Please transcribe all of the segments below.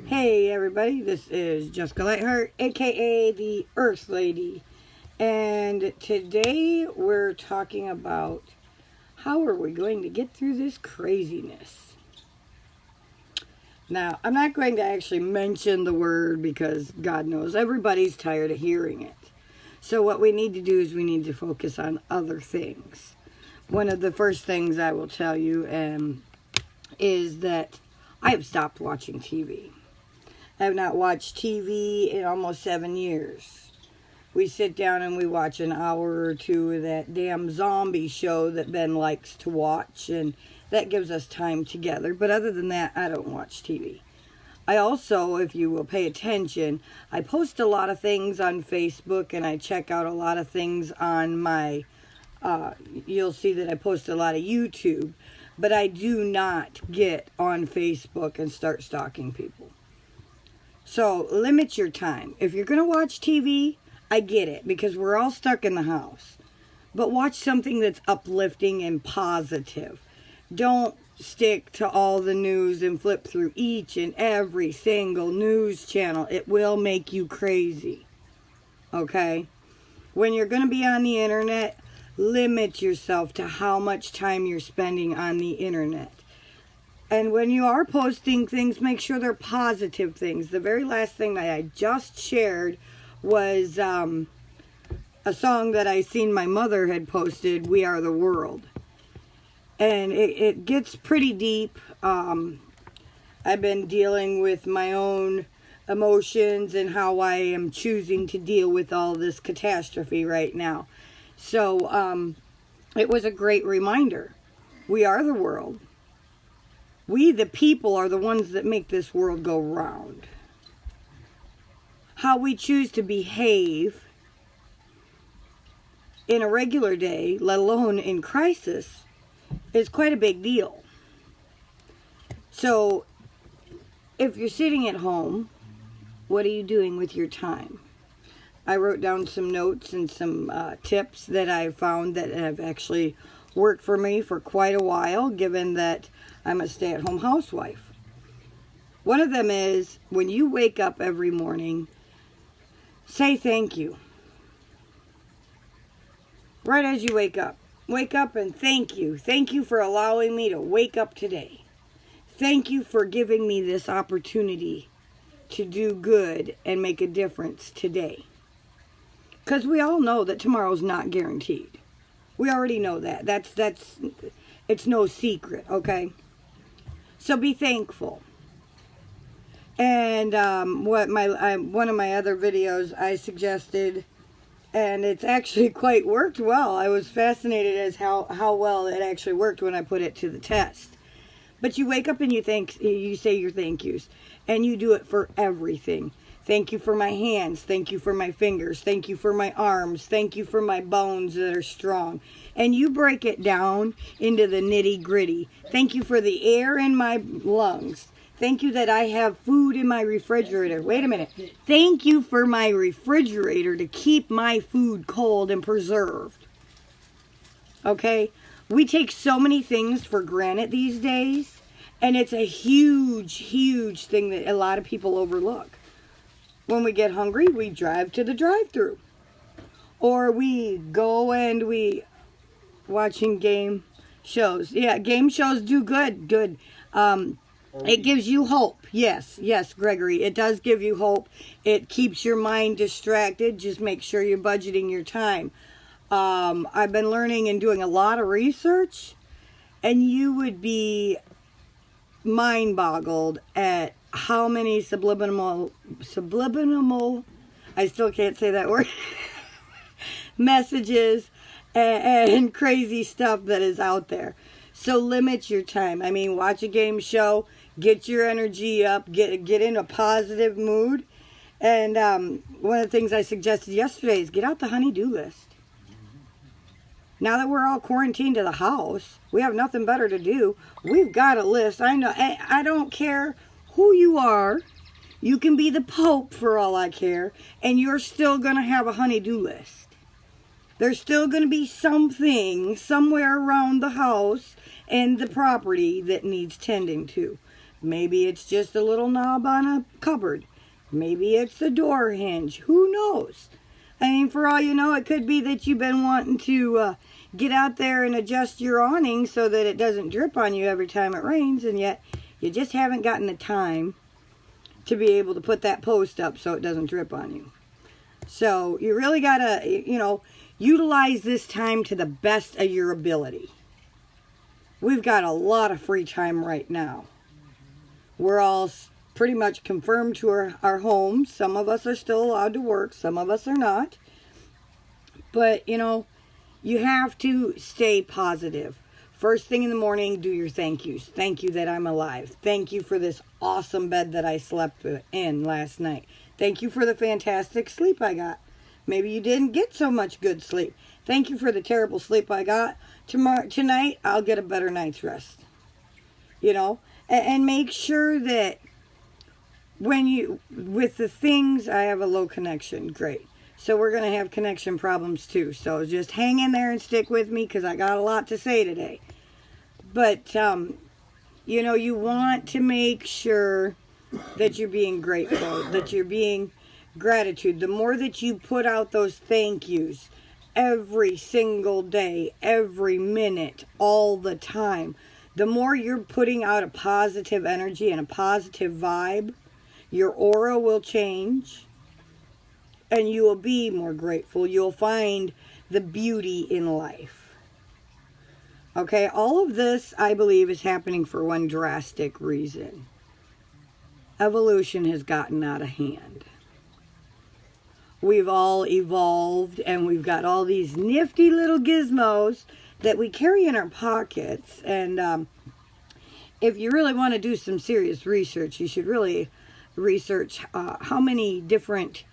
Hey everybody, this is Jessica Lightheart, aka the Earth Lady, and today we're talking about how are we going to get through this craziness. Now, I'm not going to actually mention the word because God knows everybody's tired of hearing it. So what we need to do is we need to focus on other things. One of the first things I will tell you is that I have stopped watching TV. I have not watched TV in almost 7 years. We sit down and we watch an hour or two of that damn zombie show that Ben likes to watch, and that gives us time together. But other than that, I don't watch TV. I also, if you will pay attention, I post a lot of things on Facebook, and I check out a lot of things on my, you'll see that I post a lot of YouTube, but I do not get on Facebook and start stalking people. So, limit your time. If you're going to watch TV, I get it, because we're all stuck in the house. But watch something that's uplifting and positive. Don't stick to all the news and flip through each and every single news channel. It will make you crazy. Okay? When you're going to be on the internet, limit yourself to how much time you're spending on the internet. And when you are posting things, make sure they're positive things. The very last thing that I just shared was a song that I seen my mother had posted, We Are the World. And it gets pretty deep. I've been dealing with my own emotions and how I am choosing to deal with all this catastrophe right now. So it was a great reminder. We are the world. We, the people, are the ones that make this world go round. How we choose to behave in a regular day, let alone in crisis, is quite a big deal. So, if you're sitting at home, what are you doing with your time? I wrote down some notes and some tips that I found that have actually worked for me for quite a while, given that I'm a stay-at-home housewife. One of them is, when you wake up every morning, say thank you. Right as you wake up and thank you. Thank you for allowing me to wake up today. Thank you for giving me this opportunity to do good and make a difference today. Because we all know that tomorrow's not guaranteed. We already know that. It's no secret, okay? So be thankful. And one of my other videos I suggested, and it's actually quite worked well. I was fascinated as how well it actually worked when I put it to the test. But you wake up and you say your thank yous, and you do it for everything. Thank you for my hands. Thank you for my fingers. Thank you for my arms. Thank you for my bones that are strong. And you break it down into the nitty gritty. Thank you for the air in my lungs. Thank you that I have food in my refrigerator. Wait a minute. Thank you for my refrigerator to keep my food cold and preserved. Okay? We take so many things for granted these days. And it's a huge, huge thing that a lot of people overlook. When we get hungry, we drive to the drive-thru. Or we go and we watching game shows. Yeah, game shows do good. Good. It gives you hope. Yes, Gregory. It does give you hope. It keeps your mind distracted. Just make sure you're budgeting your time. I've been learning and doing a lot of research, and you would be mind-boggled at how many subliminal, I still can't say that word, messages and crazy stuff that is out there. So limit your time. I mean, watch a game show, get your energy up, get in a positive mood. And one of the things I suggested yesterday is get out the honey-do list. Now that we're all quarantined to the house, we have nothing better to do. We've got a list. I know. I don't care who you are. You can be the Pope for all I care, and you're still going to have a honey-do list. There's still going to be something somewhere around the house and the property that needs tending to. Maybe it's just a little knob on a cupboard. Maybe it's the door hinge. Who knows? I mean, for all you know, it could be that you've been wanting to get out there and adjust your awning so that it doesn't drip on you every time it rains, and yet you just haven't gotten the time to be able to put that post up so it doesn't drip on you. So you really got to, utilize this time to the best of your ability. We've got a lot of free time right now. We're all pretty much confirmed to our homes. Some of us are still allowed to work. Some of us are not. But, you have to stay positive. First thing in the morning, do your thank yous. Thank you that I'm alive. Thank you for this awesome bed that I slept in last night. Thank you for the fantastic sleep I got. Maybe you didn't get so much good sleep. Thank you for the terrible sleep I got. Tonight, I'll get a better night's rest. And make sure that with the things, I have a low connection. Great. So we're going to have connection problems too. So just hang in there and stick with me because I got a lot to say today. But, you want to make sure that you're being grateful, that you're being gratitude. The more that you put out those thank yous every single day, every minute, all the time, the more you're putting out a positive energy and a positive vibe, your aura will change and you will be more grateful. You'll find the beauty in life. Okay, all of this, I believe, is happening for one drastic reason. Evolution has gotten out of hand. We've all evolved and we've got all these nifty little gizmos that we carry in our pockets. And if you really want to do some serious research, you should really research how many different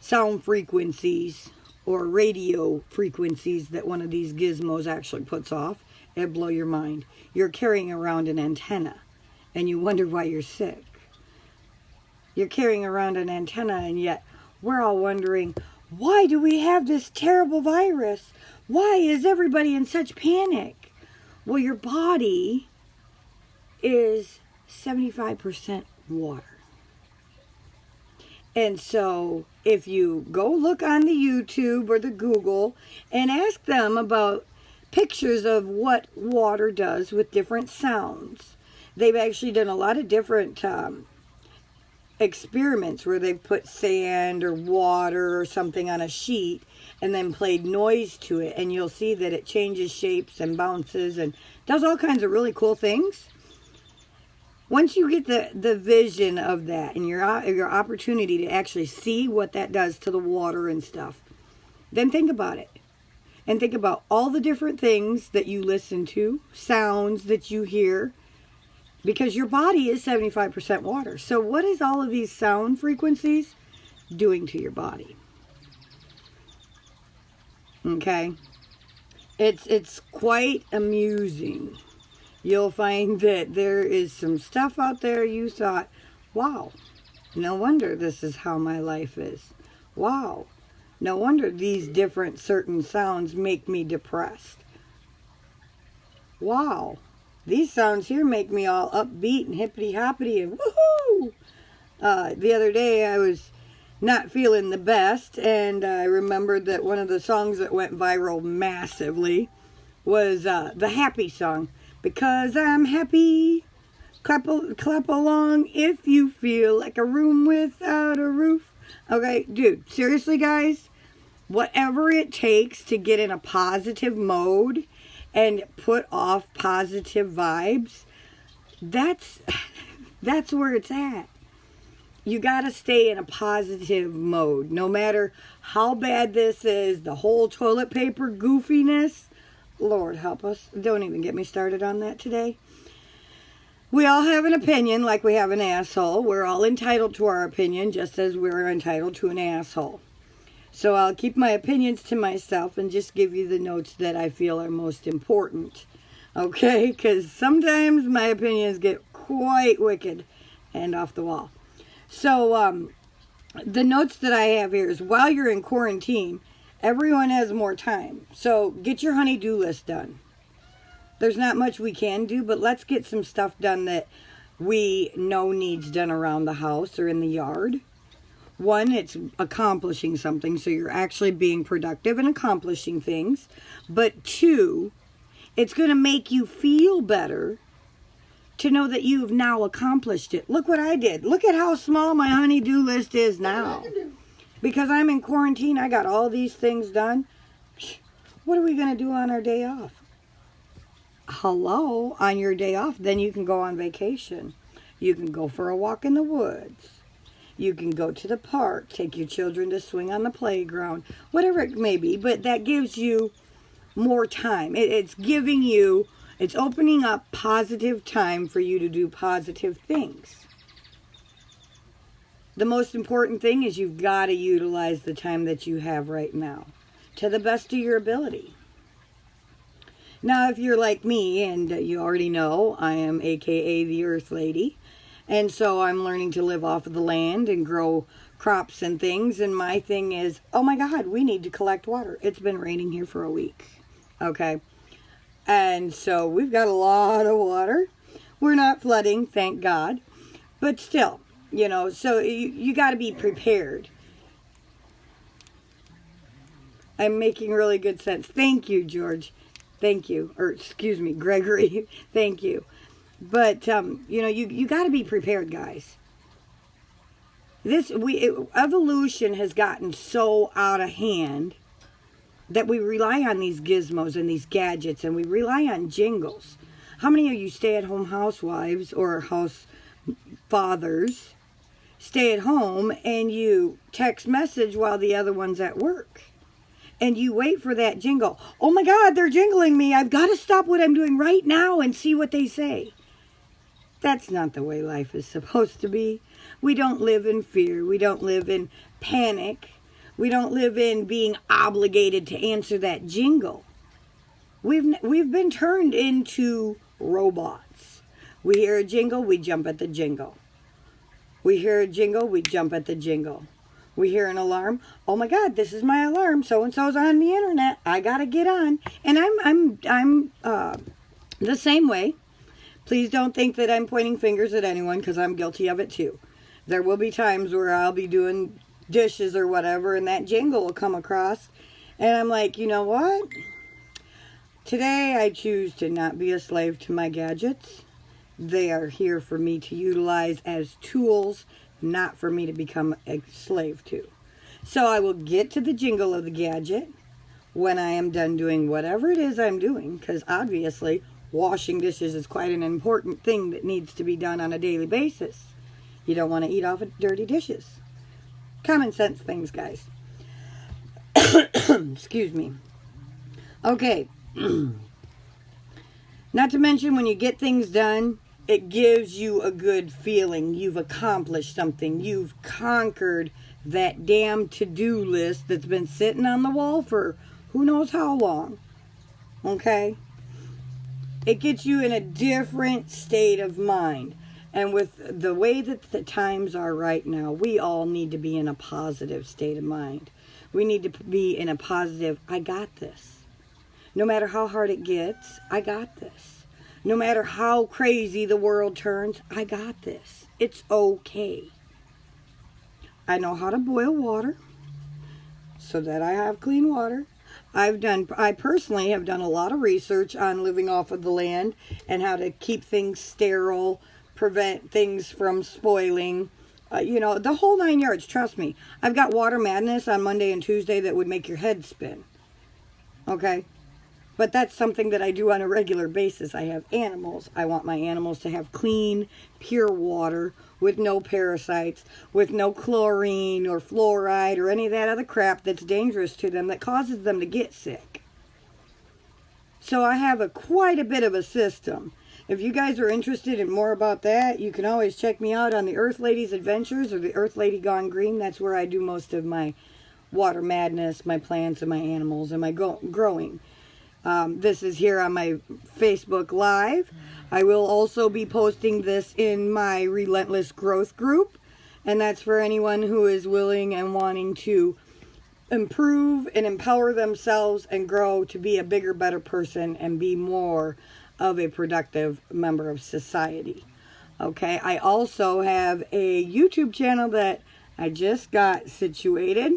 sound frequencies or radio frequencies that one of these gizmos actually puts off. It'll blow your mind. You're carrying around an antenna and you wonder why you're sick. You're carrying around an antenna and yet we're all wondering, why do we have this terrible virus? Why is everybody in such panic? Well, your body is 75% water. And so if you go look on the YouTube or the Google and ask them about pictures of what water does with different sounds, they've actually done a lot of different experiments where they've put sand or water or something on a sheet and then played noise to it, and you'll see that it changes shapes and bounces and does all kinds of really cool things. Once you get the vision of that and your opportunity to actually see what that does to the water and stuff, then think about it. And think about all the different things that you listen to, sounds that you hear, because your body is 75% water. So what is all of these sound frequencies doing to your body? Okay? It's quite amusing. You'll find that there is some stuff out there you thought, wow, no wonder this is how my life is. Wow, no wonder these different certain sounds make me depressed. Wow, these sounds here make me all upbeat and hippity-hoppity and woohoo! The other day I was not feeling the best, and I remembered that one of the songs that went viral massively was the happy song. Because I'm happy, clap along if you feel like a room without a roof. Okay, dude, seriously, guys, whatever it takes to get in a positive mode and put off positive vibes, that's where it's at. You got to stay in a positive mode. No matter how bad this is, the whole toilet paper goofiness, Lord help us. Don't even get me started on that today. We all have an opinion like we have an asshole. We're all entitled to our opinion just as we're entitled to an asshole. So I'll keep my opinions to myself and just give you the notes that I feel are most important. Okay? Because sometimes my opinions get quite wicked and off the wall. So the notes that I have here is while you're in quarantine, everyone has more time. So get your honey-do list done. There's not much we can do, but let's get some stuff done that we know needs done around the house or in the yard. One, it's accomplishing something, so you're actually being productive and accomplishing things. But two, it's going to make you feel better to know that you've now accomplished it. Look what I did. Look at how small my honey-do list is now. Because I'm in quarantine, I got all these things done. What are we going to do on our day off? Hello, on your day off, then you can go on vacation. You can go for a walk in the woods. You can go to the park, take your children to swing on the playground, whatever it may be. But that gives you more time. It's giving you, it's opening up positive time for you to do positive things. The most important thing is you've got to utilize the time that you have right now to the best of your ability. Now, if you're like me, and you already know, I am AKA the Earth Lady, and so I'm learning to live off of the land and grow crops and things, and my thing is, oh my God, we need to collect water. It's been raining here for a week, okay? And so we've got a lot of water. We're not flooding, thank God, but still, you know, so you got to be prepared. I'm making really good sense. Thank you, George. Thank you. Or, excuse me, Gregory. Thank you. But, you know, you got to be prepared, guys. Evolution has gotten so out of hand that we rely on these gizmos and these gadgets, and we rely on jingles. How many of you stay-at-home housewives or house fathers stay at home and you text message while the other one's at work? And you wait for that jingle. Oh my God, they're jingling me. I've got to stop what I'm doing right now and see what they say. That's not the way life is supposed to be. We don't live in fear. We don't live in panic. We don't live in being obligated to answer that jingle. We've been turned into robots. We hear a jingle, we jump at the jingle. We hear a jingle, we jump at the jingle. We hear an alarm. Oh my God, this is my alarm. So-and-so's on the internet. I gotta get on. And I'm the same way. Please don't think that I'm pointing fingers at anyone, because I'm guilty of it too. There will be times where I'll be doing dishes or whatever, and that jingle will come across, and I'm like, you know what? Today I choose to not be a slave to my gadgets. They are here for me to utilize as tools, not for me to become a slave to. So I will get to the jingle of the gadget when I am done doing whatever it is I'm doing, because obviously washing dishes is quite an important thing that needs to be done on a daily basis. You don't want to eat off of dirty dishes. Common sense things, guys. Excuse me. Okay. Not to mention, when you get things done, it gives you a good feeling. You've accomplished something. You've conquered that damn to-do list that's been sitting on the wall for who knows how long. Okay? It gets you in a different state of mind. And with the way that the times are right now, we all need to be in a positive state of mind. We need to be in a positive, I got this. No matter how hard it gets, I got this. No matter how crazy the world turns, I got this. It's okay. I know how to boil water so that I have clean water. I personally have done a lot of research on living off of the land and how to keep things sterile, prevent things from spoiling, you know, the whole 9 yards. Trust me. I've got water madness on Monday and Tuesday that would make your head spin. Okay? But that's something that I do on a regular basis. I have animals. I want my animals to have clean, pure water with no parasites, with no chlorine or fluoride or any of that other crap that's dangerous to them that causes them to get sick. So I have quite a bit of a system. If you guys are interested in more about that, you can always check me out on the Earth Lady's Adventures or the Earth Lady Gone Green. That's where I do most of my water madness, my plants and my animals and my growing. This is here on my Facebook Live. I will also be posting this in my Relentless Growth group. And that's for anyone who is willing and wanting to improve and empower themselves and grow to be a bigger, better person and be more of a productive member of society. Okay, I also have a YouTube channel that I just got situated.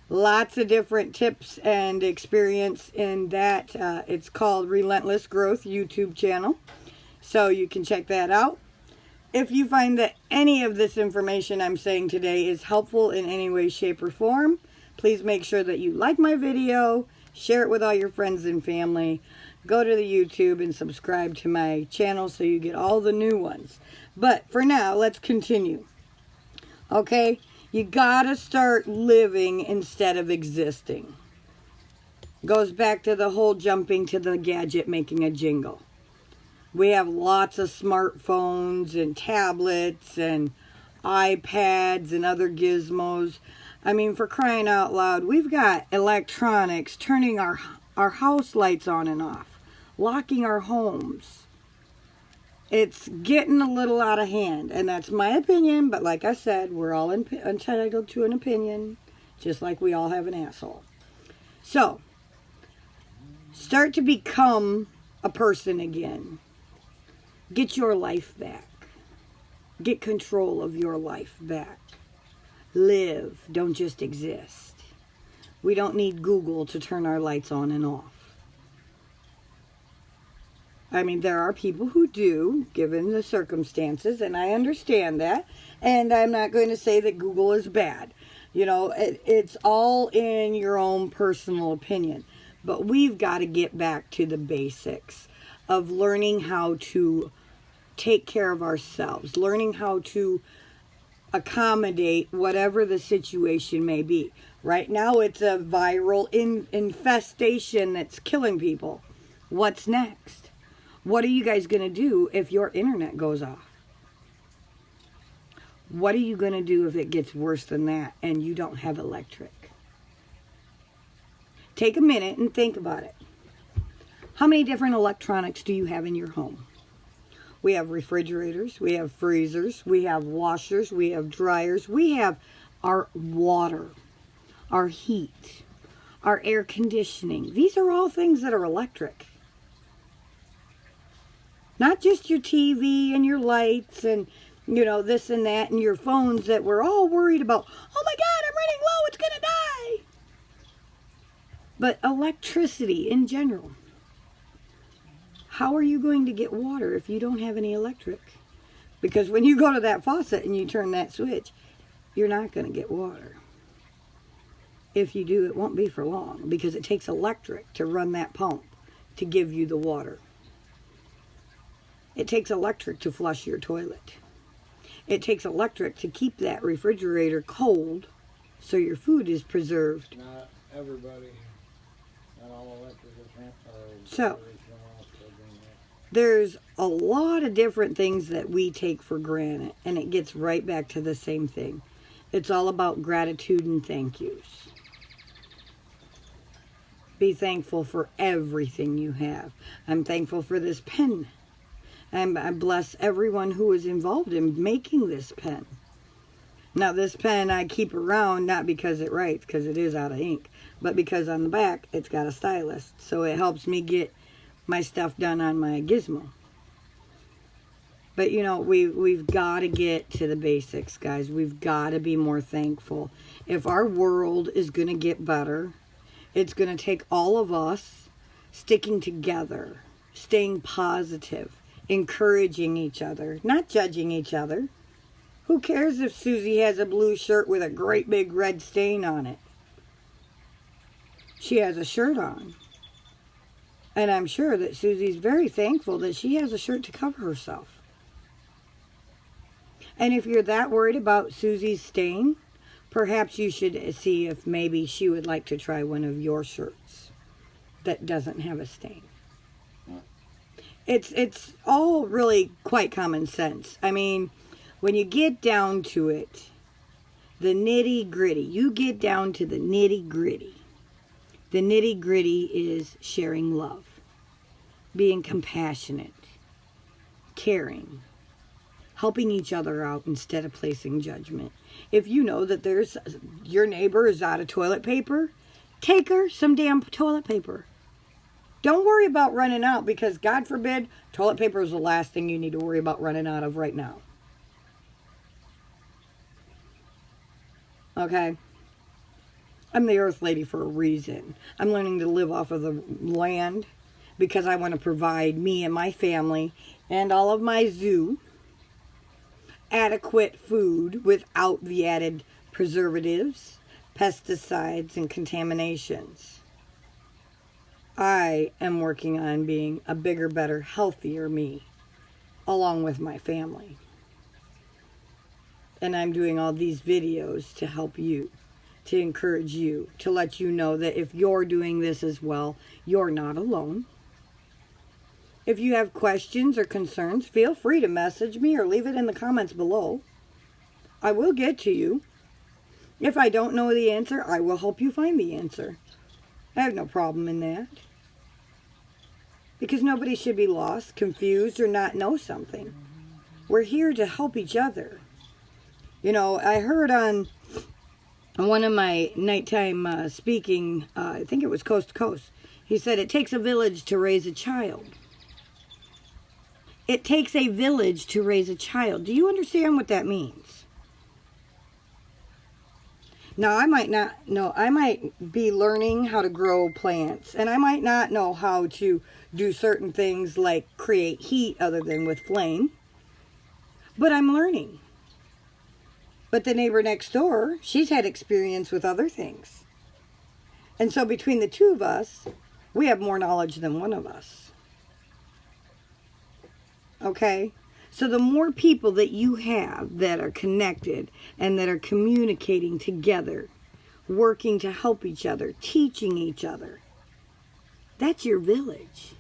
Lots of different tips and experience in that. It's called Relentless Growth YouTube channel. So you can check that out. If you find that any of this information I'm saying today is helpful in any way, shape, or form, please make sure that you like my video, share it with all your friends and family, go to the YouTube and subscribe to my channel so you get all the new ones. But for now, let's continue. Okay, you gotta start living instead of existing. Goes back to the whole jumping to the gadget making a jingle. We have lots of smartphones and tablets and iPads and other gizmos. I mean, for crying out loud, we've got electronics turning our house lights on and off, locking our homes. It's getting a little out of hand, and that's my opinion, but like I said, we're all entitled to an opinion, just like we all have an asshole. So, start to become a person again. Get your life back. Get control of your life back. Live, don't just exist. We don't need Google to turn our lights on and off. I mean, there are people who do, given the circumstances, and I understand that. And I'm not going to say that Google is bad. You know, it's all in your own personal opinion. But we've got to get back to the basics of learning how to take care of ourselves, learning how to accommodate whatever the situation may be. Right now, it's a viral infestation that's killing people. What's next? What are you guys going to do if your internet goes off? What are you going to do if it gets worse than that and you don't have electric? Take a minute and think about it. How many different electronics do you have in your home? We have refrigerators, we have freezers, we have washers, we have dryers, we have our water, our heat, our air conditioning. These are all things that are electric. Not just your TV and your lights and, you know, this and that and your phones that we're all worried about. Oh my God, I'm running low, it's going to die. But electricity in general. How are you going to get water if you don't have any electric? Because when you go to that faucet and you turn that switch, you're not going to get water. If you do, it won't be for long because it takes electric to run that pump to give you the water. It takes electric to flush your toilet. It takes electric to keep that refrigerator cold so your food is preserved. Not everybody. Not all electrical So, there's a lot of different things that we take for granted, and it gets right back to the same thing. It's all about gratitude and thank yous. Be thankful for everything you have. I'm thankful for this pen. And I bless everyone who was involved in making this pen. Now, this pen I keep around not because it writes, because it is out of ink, but because on the back it's got a stylus, so it helps me get my stuff done on my gizmo. But you know, we've got to get to the basics, guys. We've got to be more thankful. If our world is going to get better, it's going to take all of us sticking together, staying positive, encouraging each other, not judging each other. Who cares if Susie has a blue shirt with a great big red stain on it? She has a shirt on. And I'm sure that Susie's very thankful that she has a shirt to cover herself. And if you're that worried about Susie's stain, perhaps you should see if maybe she would like to try one of your shirts that doesn't have a stain. It's all really quite common sense. I mean, when you get down to it, the nitty-gritty, you get down to the nitty-gritty. The nitty-gritty is sharing love, being compassionate, caring, helping each other out instead of placing judgment. If you know that your neighbor is out of toilet paper, take her some damn toilet paper. Don't worry about running out, because God forbid, toilet paper is the last thing you need to worry about running out of right now. Okay? I'm the earth lady for a reason. I'm learning to live off of the land because I want to provide me and my family and all of my zoo adequate food without the added preservatives, pesticides, and contaminations. I am working on being a bigger, better, healthier me, along with my family. And I'm doing all these videos to help you, to encourage you, to let you know that if you're doing this as well, you're not alone. If you have questions or concerns, feel free to message me or leave it in the comments below. I will get to you. If I don't know the answer, I will help you find the answer. I have no problem in that. Because nobody should be lost, confused, or not know something. We're here to help each other. You know, I heard on one of my nighttime speaking, I think it was Coast to Coast, he said it takes a village to raise a child. It takes a village to raise a child. Do you understand what that means? Now, I might not know. I might be learning how to grow plants, and I might not know how to do certain things like create heat other than with flame, but I'm learning. But the neighbor next door, she's had experience with other things. And so between the two of us, we have more knowledge than one of us. Okay? So the more people that you have that are connected and that are communicating together, working to help each other, teaching each other, that's your village.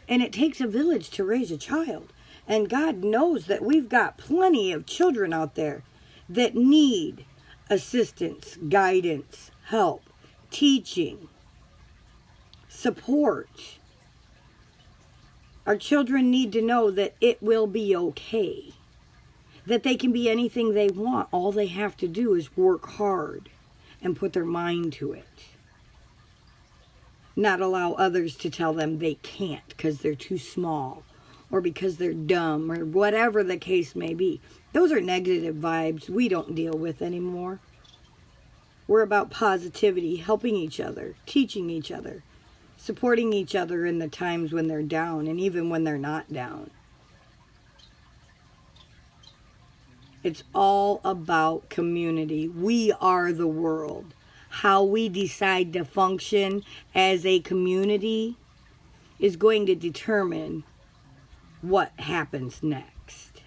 And it takes a village to raise a child. And God knows that we've got plenty of children out there that need assistance, guidance, help, teaching, support. Our children need to know that it will be okay. That they can be anything they want. All they have to do is work hard and put their mind to it. Not allow others to tell them they can't because they're too small or because they're dumb or whatever the case may be. Those are negative vibes we don't deal with anymore. We're about positivity, helping each other, teaching each other, supporting each other in the times when they're down and even when they're not down. It's all about community. We are the world. How we decide to function as a community is going to determine what happens next.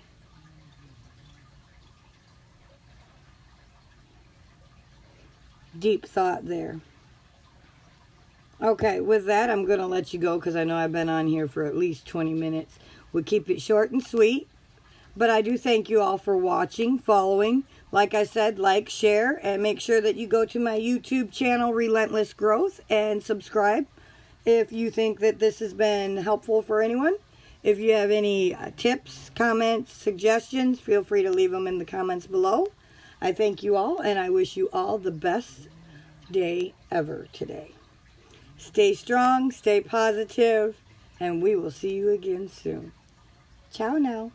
Deep thought there. Okay, with that, I'm going to let you go because I know I've been on here for at least 20 minutes. We'll keep it short and sweet. But I do thank you all for watching, following. Like I said, like, share, and make sure that you go to my YouTube channel, Relentless Growth, and subscribe if you think that this has been helpful for anyone. If you have any tips, comments, suggestions, feel free to leave them in the comments below. I thank you all, and I wish you all the best day ever today. Stay strong, stay positive, and we will see you again soon. Ciao now.